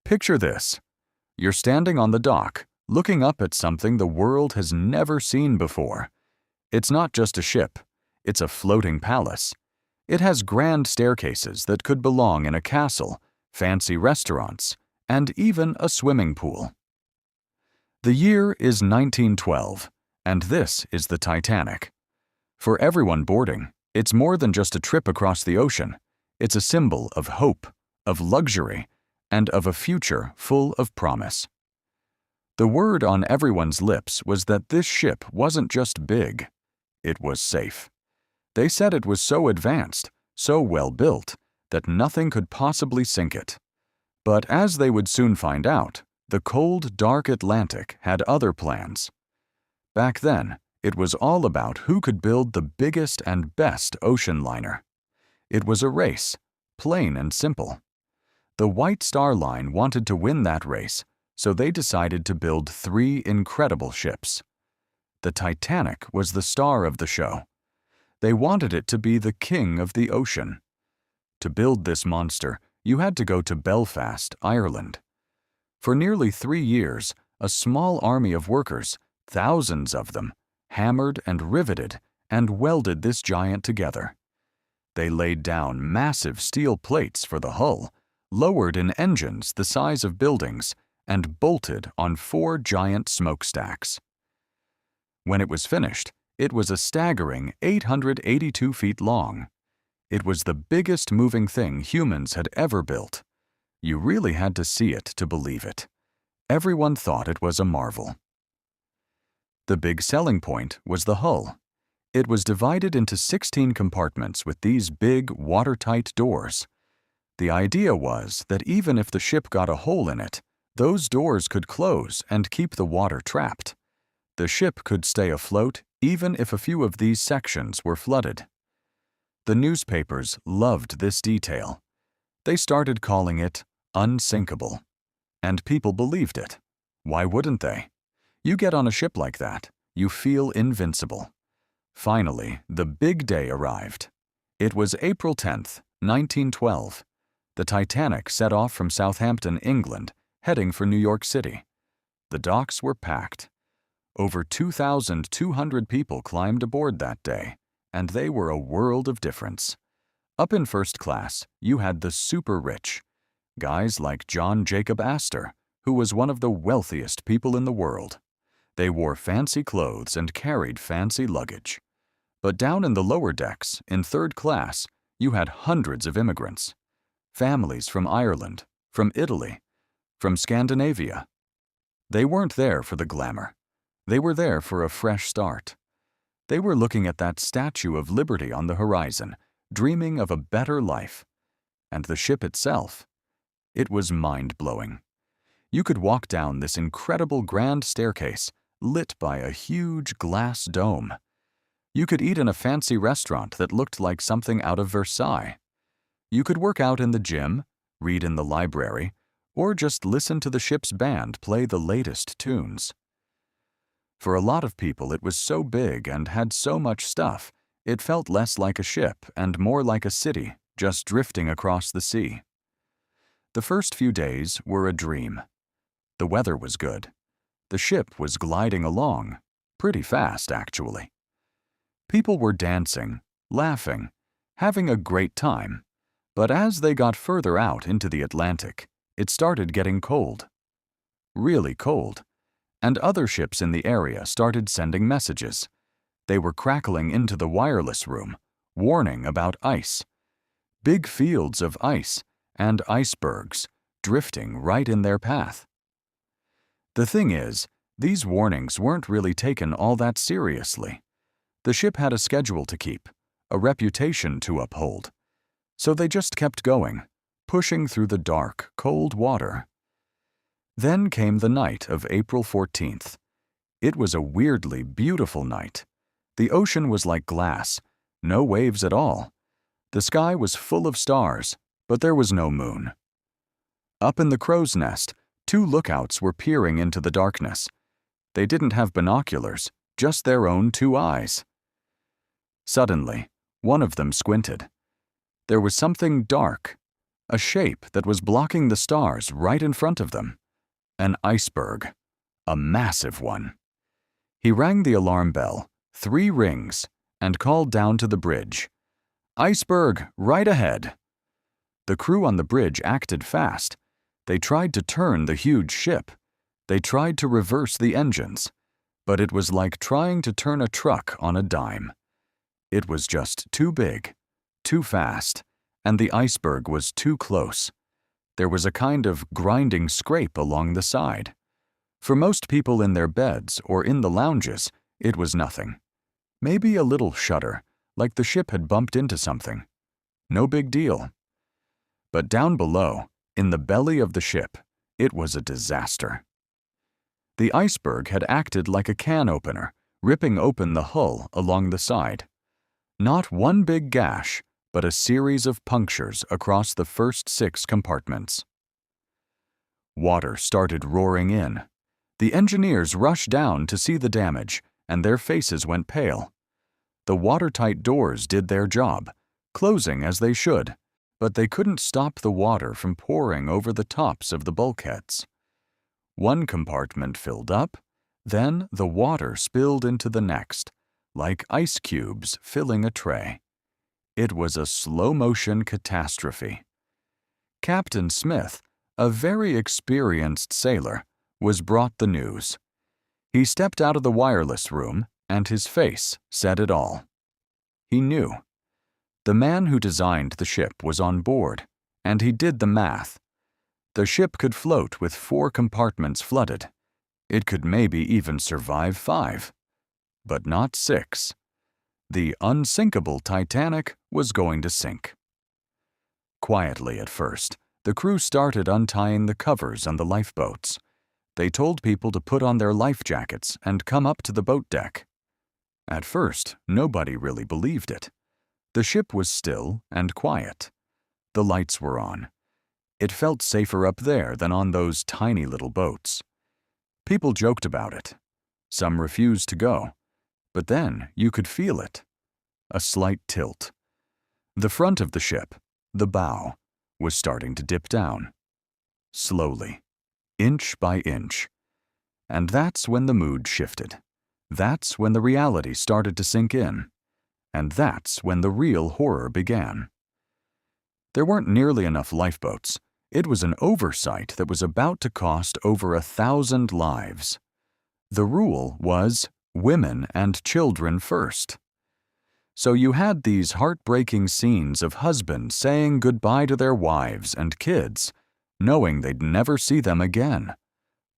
Picture this. You're standing on the dock, looking up at something the world has never seen before. It's not just a ship, it's a floating palace. It has grand staircases that could belong in a castle, fancy restaurants, and even a swimming pool. The year is 1912, and this is the Titanic. For everyone boarding, it's more than just a trip across the ocean. It's a symbol of hope, of luxury, and of a future full of promise. The word on everyone's lips was that this ship wasn't just big, it was safe. They said it was so advanced, so well built, that nothing could possibly sink it. But as they would soon find out, the cold, dark Atlantic had other plans. Back then, it was all about who could build the biggest and best ocean liner. It was a race, plain and simple. The White Star Line wanted to win that race, so they decided to build 3 incredible ships. The Titanic was the star of the show. They wanted it to be the king of the ocean. To build this monster, you had to go to Belfast, Ireland. For nearly 3 years, a small army of workers, thousands of them, hammered and riveted and welded this giant together. They laid down massive steel plates for the hull, lowered in engines the size of buildings, and bolted on 4 giant smokestacks. When it was finished, it was a staggering 882 feet long. It was the biggest moving thing humans had ever built. You really had to see it to believe it. Everyone thought it was a marvel. The big selling point was the hull. It was divided into 16 compartments with these big, watertight doors. The idea was that even if the ship got a hole in it, those doors could close and keep the water trapped. The ship could stay afloat even if a few of these sections were flooded. The newspapers loved this detail. They started calling it Unsinkable. And people believed it. Why wouldn't they? You get on a ship like that, you feel invincible. Finally, the big day arrived. It was April 10th, 1912. The Titanic set off from Southampton, England, heading for New York City. The docks were packed. Over 2,200 people climbed aboard that day, and they were a world of difference. Up in first class, you had the super rich, guys like John Jacob Astor, who was one of the wealthiest people in the world. They wore fancy clothes and carried fancy luggage. But down in the lower decks, in third class, you had hundreds of immigrants. Families from Ireland, from Italy, from Scandinavia. They weren't there for the glamour. They were there for a fresh start. They were looking at that Statue of Liberty on the horizon, dreaming of a better life. And the ship itself, it was mind-blowing. You could walk down this incredible grand staircase, lit by a huge glass dome. You could eat in a fancy restaurant that looked like something out of Versailles. You could work out in the gym, read in the library, or just listen to the ship's band play the latest tunes. For a lot of people, it was so big and had so much stuff, it felt less like a ship and more like a city just drifting across the sea. The first few days were a dream. The weather was good. The ship was gliding along, pretty fast actually. People were dancing, laughing, having a great time. But as they got further out into the Atlantic, it started getting cold. Really cold. And other ships in the area started sending messages. They were crackling into the wireless room, warning about ice. Big fields of ice and icebergs drifting right in their path. The thing is, these warnings weren't really taken all that seriously. The ship had a schedule to keep, a reputation to uphold. So they just kept going, pushing through the dark, cold water. Then came the night of April 14th. It was a weirdly beautiful night. The ocean was like glass, no waves at all. The sky was full of stars, but there was no moon. Up in the crow's nest, 2 lookouts were peering into the darkness. They didn't have binoculars, just their own 2 eyes. Suddenly, one of them squinted. There was something dark, a shape that was blocking the stars right in front of them. An iceberg, a massive one. He rang the alarm bell, 3 rings, and called down to the bridge. "Iceberg, right ahead." The crew on the bridge acted fast. They tried to turn the huge ship. They tried to reverse the engines. But it was like trying to turn a truck on a dime. It was just too big, too fast, and the iceberg was too close. There was a kind of grinding scrape along the side. For most people in their beds or in the lounges, it was nothing. Maybe a little shudder, like the ship had bumped into something. No big deal. But down below, in the belly of the ship, it was a disaster. The iceberg had acted like a can opener, ripping open the hull along the side. Not one big gash, but a series of punctures across the first 6 compartments. Water started roaring in. The engineers rushed down to see the damage, and their faces went pale. The watertight doors did their job, closing as they should, but they couldn't stop the water from pouring over the tops of the bulkheads. One compartment filled up, then the water spilled into the next, like ice cubes filling a tray. It was a slow-motion catastrophe. Captain Smith, a very experienced sailor, was brought the news. He stepped out of the wireless room, and his face said it all. He knew. The man who designed the ship was on board, and he did the math. The ship could float with 4 compartments flooded. It could maybe even survive 5. But not 6. The Unsinkable Titanic was going to sink. Quietly at first, the crew started untying the covers on the lifeboats. They told people to put on their life jackets and come up to the boat deck. At first, nobody really believed it. The ship was still and quiet. The lights were on. It felt safer up there than on those tiny little boats. People joked about it. Some refused to go. But then you could feel it. A slight tilt. The front of the ship, the bow, was starting to dip down. Slowly, inch by inch. And that's when the mood shifted. That's when the reality started to sink in. And that's when the real horror began. There weren't nearly enough lifeboats. It was an oversight that was about to cost over 1,000 lives. The rule was women and children first. So you had these heartbreaking scenes of husbands saying goodbye to their wives and kids, knowing they'd never see them again,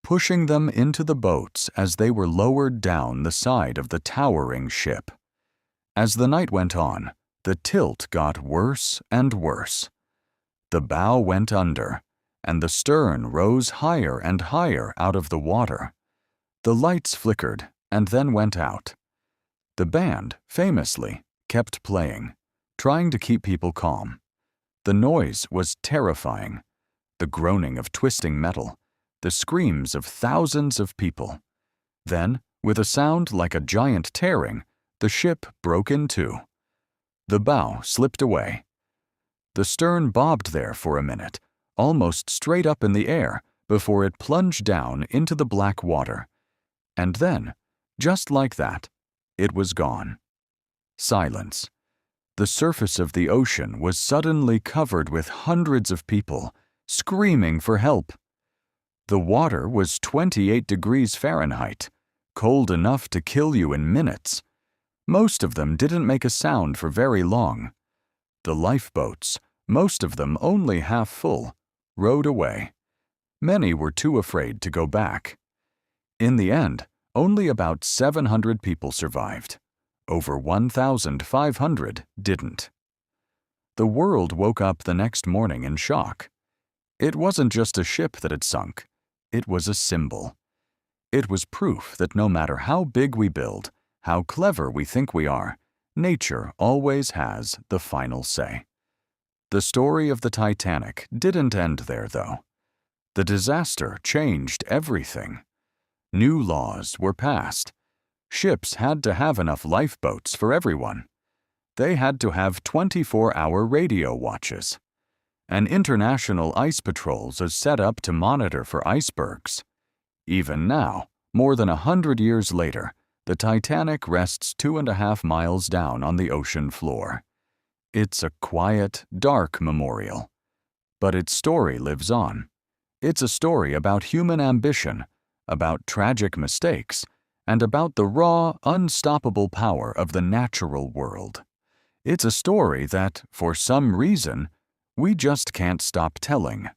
pushing them into the boats as they were lowered down the side of the towering ship. As the night went on, the tilt got worse and worse. The bow went under, and the stern rose higher and higher out of the water. The lights flickered and then went out. The band, famously, kept playing, trying to keep people calm. The noise was terrifying. The groaning of twisting metal, the screams of thousands of people. Then, with a sound like a giant tearing, the ship broke in 2. The bow slipped away. The stern bobbed there for a minute, almost straight up in the air, before it plunged down into the black water. And then, just like that, it was gone. Silence. The surface of the ocean was suddenly covered with hundreds of people, screaming for help. The water was 28 degrees Fahrenheit, cold enough to kill you in minutes. Most of them didn't make a sound for very long. The lifeboats, most of them only half full, rowed away. Many were too afraid to go back. In the end, only about 700 people survived. Over 1,500 didn't. The world woke up the next morning in shock. It wasn't just a ship that had sunk. It was a symbol. It was proof that no matter how big we build, how clever we think we are, nature always has the final say. The story of the Titanic didn't end there, though. The disaster changed everything. New laws were passed. Ships had to have enough lifeboats for everyone. They had to have 24-hour radio watches. and international ice patrols are set up to monitor for icebergs. Even now, more than 100 years later, the Titanic rests 2.5 miles down on the ocean floor. It's a quiet, dark memorial. But its story lives on. It's a story about human ambition, about tragic mistakes, and about the raw, unstoppable power of the natural world. It's a story that, for some reason, we just can't stop telling.